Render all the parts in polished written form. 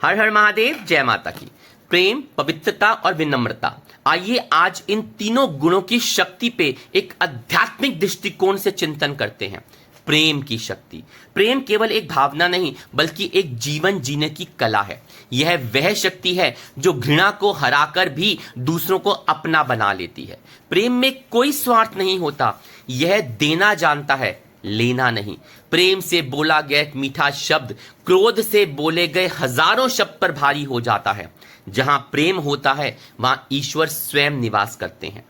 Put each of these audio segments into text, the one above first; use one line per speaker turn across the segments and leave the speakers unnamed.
हर हर महादेव, जय माता की। प्रेम, पवित्रता और विनम्रता। आइए आज इन तीनों गुणों की शक्ति पे एक आध्यात्मिक दृष्टिकोण से चिंतन करते हैं। प्रेम की शक्ति। प्रेम केवल एक भावना नहीं बल्कि एक जीवन जीने की कला है। यह वह शक्ति है जो घृणा को हराकर भी दूसरों को अपना बना लेती है। प्रेम में कोई स्वार्थ नहीं होता, यह देना जानता है, लेना नहीं। प्रेम से बोला गया एक मीठा शब्द क्रोध से बोले गए हजारों शब्द पर भारी हो जाता है। जहां प्रेम होता है वहां ईश्वर स्वयं निवास करते हैं।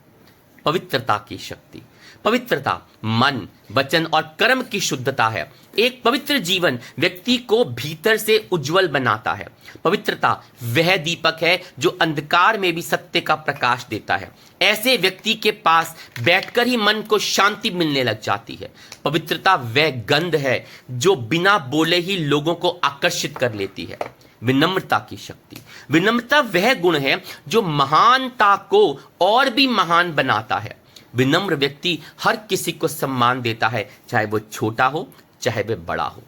पवित्रता की शक्ति। पवित्रता मन, वचन और कर्म की शुद्धता है। एक पवित्र जीवन व्यक्ति को भीतर से उज्जवल बनाता है। पवित्रता वह दीपक है जो अंधकार में भी सत्य का प्रकाश देता है। ऐसे व्यक्ति के पास बैठकर ही मन को शांति मिलने लग जाती है। पवित्रता वह गंध है जो बिना बोले ही लोगों को आकर्षित कर लेती है। विनम्रता की शक्ति। विनम्रता वह गुण है जो महानता को और भी महान बनाता है। विनम्र व्यक्ति हर किसी को सम्मान देता है, चाहे वो छोटा हो चाहे वह बड़ा हो।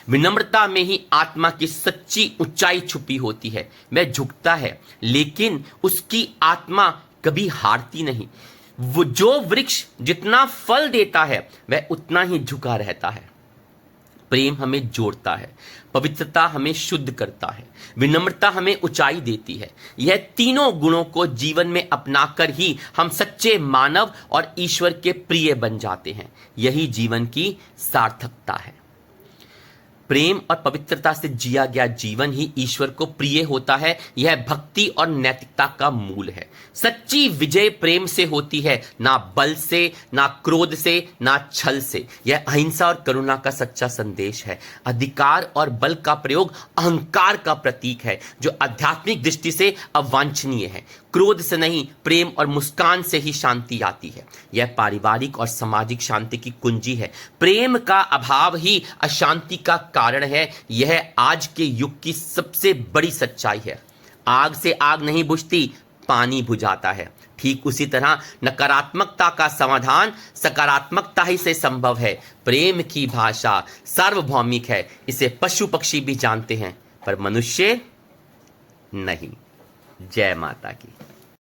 विनम्रता में ही आत्मा की सच्ची ऊंचाई छुपी होती है। वह झुकता है लेकिन उसकी आत्मा कभी हारती नहीं। वो जो वृक्ष जितना फल देता है वह उतना ही झुका रहता है। प्रेम हमें जोड़ता है, पवित्रता हमें शुद्ध करता है, विनम्रता हमें ऊंचाई देती है। यह तीनों गुणों को जीवन में अपनाकर ही हम सच्चे मानव और ईश्वर के प्रिय बन जाते हैं। यही जीवन की सार्थकता है। प्रेम और पवित्रता से जिया गया जीवन ही ईश्वर को प्रिय होता है। यह भक्ति और नैतिकता का मूल है। सच्ची विजय प्रेम से होती है, ना बल से, ना क्रोध से, ना छल से। यह अहिंसा और करुणा का सच्चा संदेश है। अधिकार और बल का प्रयोग अहंकार का प्रतीक है जो आध्यात्मिक दृष्टि से अवांछनीय है। क्रोध से नहीं, प्रेम और मुस्कान से ही शांति आती है। यह पारिवारिक और सामाजिक शांति की कुंजी है। प्रेम का अभाव ही अशांति का कारण है। यह आज के युग की सबसे बड़ी सच्चाई है। आग से आग नहीं बुझती, पानी बुझाता है। ठीक उसी तरह नकारात्मकता का समाधान सकारात्मकता ही से संभव है। प्रेम की भाषा सार्वभौमिक है। इसे पशु पक्षी भी जानते हैं पर मनुष्य नहीं। जय माता की।